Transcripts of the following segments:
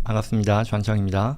반갑습니다. 주한청입니다.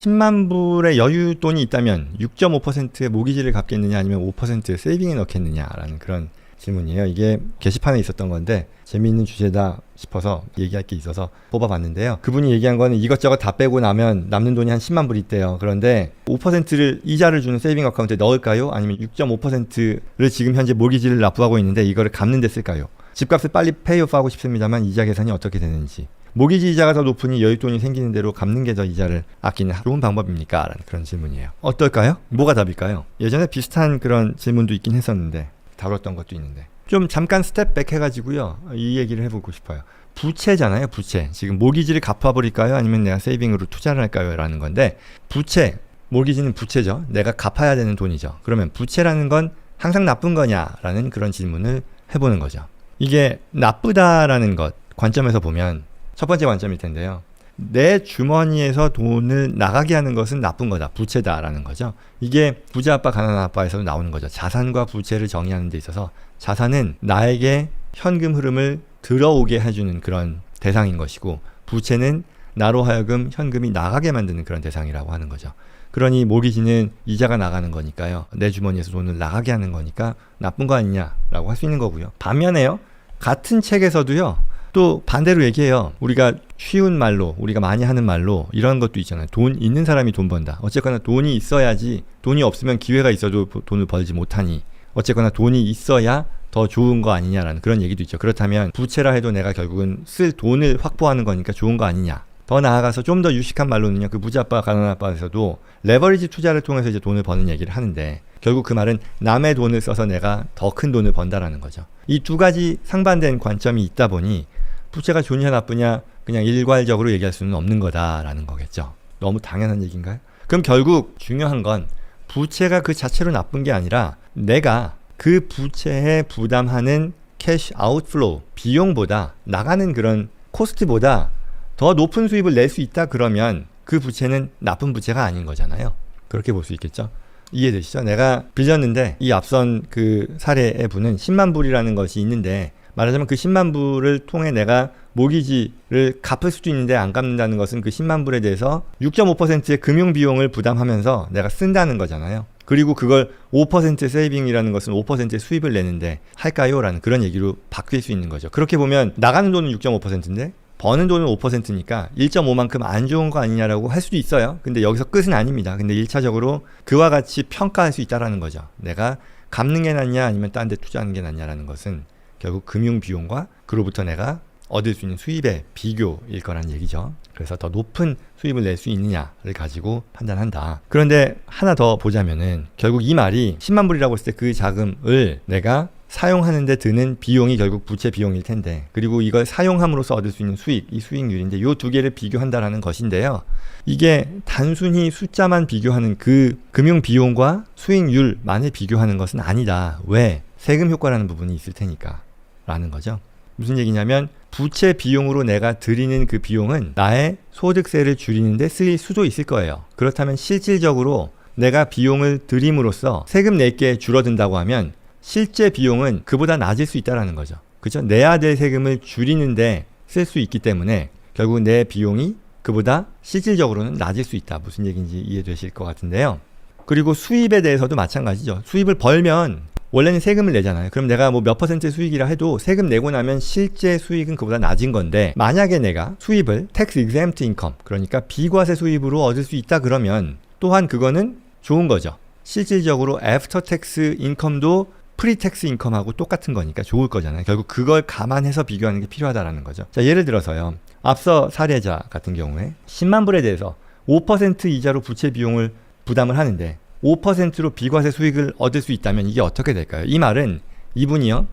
(10만 불의 여윳돈이 있다면 6.5%의 모기지를 갚겠느냐 아니면 5% 세이빙에 넣겠느냐라는 그런 질문이에요. 이게 게시판에 있었던 건데 재미있는 주제다 싶어서 얘기할 게 있어서 뽑아봤는데요. 그분이 얘기한 거는 이것저것 다 빼고 나면 남는 돈이 한 10만 불 있대요. 그런데 5%를 이자를 주는 세이빙 어카운트에 넣을까요? 아니면 6.5%를 지금 현재 모기지를 납부하고 있는데 이거를 갚는 데 쓸까요? 집값을 빨리 페이오프하고 싶습니다만 이자 계산이 어떻게 되는지, 모기지 이자가 더 높으니 여윳돈이 생기는 대로 갚는 게 더 이자를 아끼는 좋은 방법입니까? 라는 그런 질문이에요. 어떨까요? 뭐가 답일까요? 예전에 비슷한 그런 질문도 있긴 했었는데 다뤘던 것도 있는데 좀 잠깐 스텝백 해가지고요 이 얘기를 해보고 싶어요. 부채잖아요. 부채. 지금 모기지를 갚아버릴까요? 아니면 내가 세이빙으로 투자를 할까요? 라는 건데, 부채, 모기지는 부채죠. 내가 갚아야 되는 돈이죠. 그러면 부채라는 건 항상 나쁜 거냐라는 그런 질문을 해보는 거죠. 이게 나쁘다라는 것 관점에서 보면 첫 번째 관점일 텐데요. 내 주머니에서 돈을 나가게 하는 것은 나쁜 거다. 부채다라는 거죠. 이게 부자 아빠 가난한 아빠에서도 나오는 거죠. 자산과 부채를 정의하는 데 있어서 자산은 나에게 현금 흐름을 들어오게 해주는 그런 대상인 것이고, 부채는 나로 하여금 현금이 나가게 만드는 그런 대상이라고 하는 거죠. 그러니 모기지는 이자가 나가는 거니까요. 내 주머니에서 돈을 나가게 하는 거니까 나쁜 거 아니냐라고 할 수 있는 거고요. 반면에요. 같은 책에서도요. 또 반대로 얘기해요. 우리가 쉬운 말로, 우리가 많이 하는 말로 이런 것도 있잖아요. 돈 있는 사람이 돈 번다. 어쨌거나 돈이 있어야지, 돈이 없으면 기회가 있어도 돈을 벌지 못하니 어쨌거나 돈이 있어야 더 좋은 거 아니냐라는 그런 얘기도 있죠. 그렇다면 부채라 해도 내가 결국은 쓸 돈을 확보하는 거니까 좋은 거 아니냐. 더 나아가서 좀 더 유식한 말로는요. 그 부자 아빠 가난한 아빠에서도 레버리지 투자를 통해서 이제 돈을 버는 얘기를 하는데, 결국 그 말은 남의 돈을 써서 내가 더 큰 돈을 번다라는 거죠. 이 두 가지 상반된 관점이 있다 보니 부채가 좋냐 나쁘냐 그냥 일괄적으로 얘기할 수는 없는 거다라는 거겠죠. 너무 당연한 얘기인가요? 그럼 결국 중요한 건 부채가 그 자체로 나쁜 게 아니라 내가 그 부채에 부담하는 캐시 아웃플로우, 비용보다, 나가는 그런 코스트보다 더 높은 수입을 낼 수 있다 그러면 그 부채는 나쁜 부채가 아닌 거잖아요. 그렇게 볼 수 있겠죠. 이해되시죠? 내가 빌렸는데 이 앞선 그 사례의 분은 10만 불이라는 것이 있는데, 말하자면 그 10만 불을 통해 내가 모기지를 갚을 수도 있는데 안 갚는다는 것은 그 10만 불에 대해서 6.5%의 금융 비용을 부담하면서 내가 쓴다는 거잖아요. 그리고 그걸 5% 세이빙이라는 것은 5%의 수입을 내는데 할까요? 라는 그런 얘기로 바뀔 수 있는 거죠. 그렇게 보면 나가는 돈은 6.5%인데 버는 돈은 5%니까 1.5만큼 안 좋은 거 아니냐라고 할 수도 있어요. 근데 여기서 끝은 아닙니다. 근데 1차적으로 그와 같이 평가할 수 있다라는 거죠. 내가 갚는 게 낫냐 아니면 딴 데 투자하는 게 낫냐라는 것은 결국 금융 비용과 그로부터 내가 얻을 수 있는 수입의 비교일 거란 얘기죠. 그래서 더 높은 수입을 낼 수 있느냐를 가지고 판단한다. 그런데 하나 더 보자면은 결국 이 말이 10만 불이라고 했을 때 그 자금을 내가 사용하는 데 드는 비용이 결국 부채 비용일 텐데, 그리고 이걸 사용함으로써 얻을 수 있는 수익, 이 수익률인데 이 두 개를 비교한다라는 것인데요. 이게 단순히 숫자만 비교하는 그 금융 비용과 수익률만을 비교하는 것은 아니다. 왜? 세금 효과라는 부분이 있을 테니까 라는 거죠. 무슨 얘기냐면 부채 비용으로 내가 들이는 그 비용은 나의 소득세를 줄이는데 쓰일 수도 있을 거예요. 그렇다면 실질적으로 내가 비용을 들임으로써 세금 낼게 줄어든다고 하면 실제 비용은 그보다 낮을 수 있다는 거죠. 그렇죠? 내야 될 세금을 줄이는데 쓸 수 있기 때문에 결국 내 비용이 그보다 실질적으로는 낮을 수 있다. 무슨 얘기인지 이해되실 것 같은데요. 그리고 수입에 대해서도 마찬가지죠. 수입을 벌면 원래는 세금을 내잖아요. 그럼 내가 뭐 몇 퍼센트 수익이라 해도 세금 내고 나면 실제 수익은 그보다 낮은 건데, 만약에 내가 수입을 tax exempt income, 그러니까 비과세 수입으로 얻을 수 있다 그러면 또한 그거는 좋은 거죠. 실질적으로 애프터 텍스 인컴도 프리텍스 인컴하고 똑같은 거니까 좋을 거잖아요. 결국 그걸 감안해서 비교하는 게 필요하다라는 거죠. 자, 예를 들어서요. 앞서 사례자 같은 경우에 10만 불에 대해서 5% 이자로 부채 비용을 부담을 하는데 5%로 비과세 수익을 얻을 수 있다면 이게 어떻게 될까요? 이 말은 이분이요.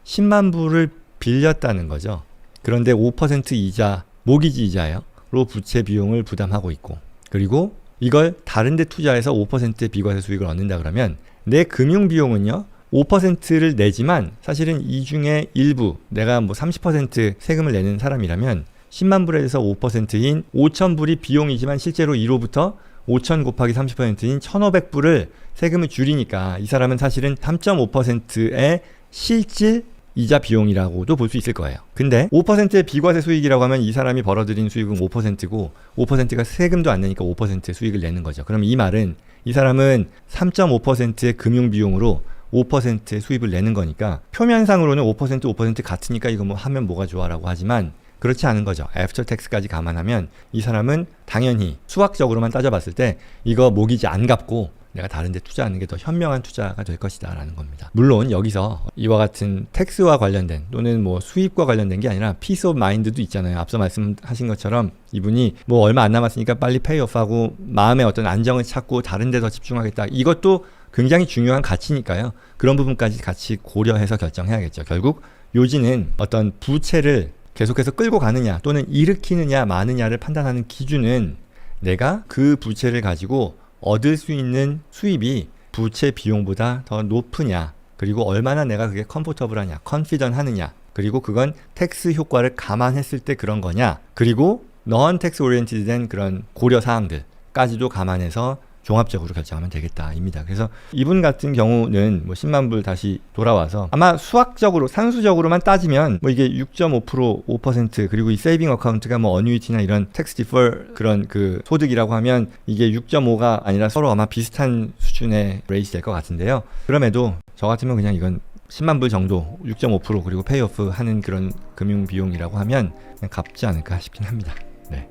10만 불을 빌렸다는 거죠. 그런데 5% 이자, 모기지 이자로 부채 비용을 부담하고 있고, 그리고 이걸 다른 데 투자해서 5%의 비과세 수익을 얻는다 그러면 내 금융 비용은요. 5%를 내지만 사실은 이 중에 일부, 내가 뭐 30% 세금을 내는 사람이라면 10만 불에 대해서 5%인 5,000불이 비용이지만 실제로 이로부터 5,000 곱하기 30%인 1,500불을 세금을 줄이니까 이 사람은 사실은 3.5%의 실질 이자 비용이라고도 볼 수 있을 거예요. 근데 5%의 비과세 수익이라고 하면 이 사람이 벌어들인 수익은 5%고 5%가 세금도 안 내니까 5% 수익을 내는 거죠. 그럼 이 말은 이 사람은 3.5%의 금융 비용으로 5%의 수입을 내는 거니까 표면상으로는 5% 같으니까 이거 뭐 하면 뭐가 좋아라고 하지만 그렇지 않은 거죠. 애프터 텍스까지 감안하면 이 사람은 당연히 수학적으로만 따져봤을 때 이거 모기지 안 갚고 내가 다른 데 투자하는 게 더 현명한 투자가 될 것이다 라는 겁니다. 물론 여기서 이와 같은 텍스와 관련된 또는 뭐 수입과 관련된 게 아니라 피스 오브 마인드도 있잖아요. 앞서 말씀하신 것처럼 이분이 뭐 얼마 안 남았으니까 빨리 페이오프하고 마음의 어떤 안정을 찾고 다른 데 더 집중하겠다. 이것도 굉장히 중요한 가치니까요. 그런 부분까지 같이 고려해서 결정해야겠죠. 결국 요지는 어떤 부채를 계속해서 끌고 가느냐 또는 일으키느냐 마느냐를 판단하는 기준은 내가 그 부채를 가지고 얻을 수 있는 수입이 부채 비용보다 더 높으냐, 그리고 얼마나 내가 그게 컴포터블하냐, 컨피던 하느냐, 그리고 그건 텍스 효과를 감안했을 때 그런 거냐, 그리고 non 텍스 오리엔티드 된 그런 고려 사항들까지도 감안해서 종합적으로 결정하면 되겠다입니다. 그래서 이분 같은 경우는 뭐 10만 불 다시 돌아와서 아마 수학적으로 산수적으로만 따지면 뭐 이게 6.5% 5% 그리고 이 세이빙 어카운트가 뭐 어뉴이티나 이런 텍스 디퍼 그런 그 소득이라고 하면 이게 6.5가 아니라 서로 아마 비슷한 수준의 레이트 될 것 같은데요. 그럼에도 저 같으면 그냥 이건 10만 불 정도 6.5% 그리고 페이오프 하는 그런 금융 비용이라고 하면 그냥 갚지 않을까 싶긴 합니다. 네.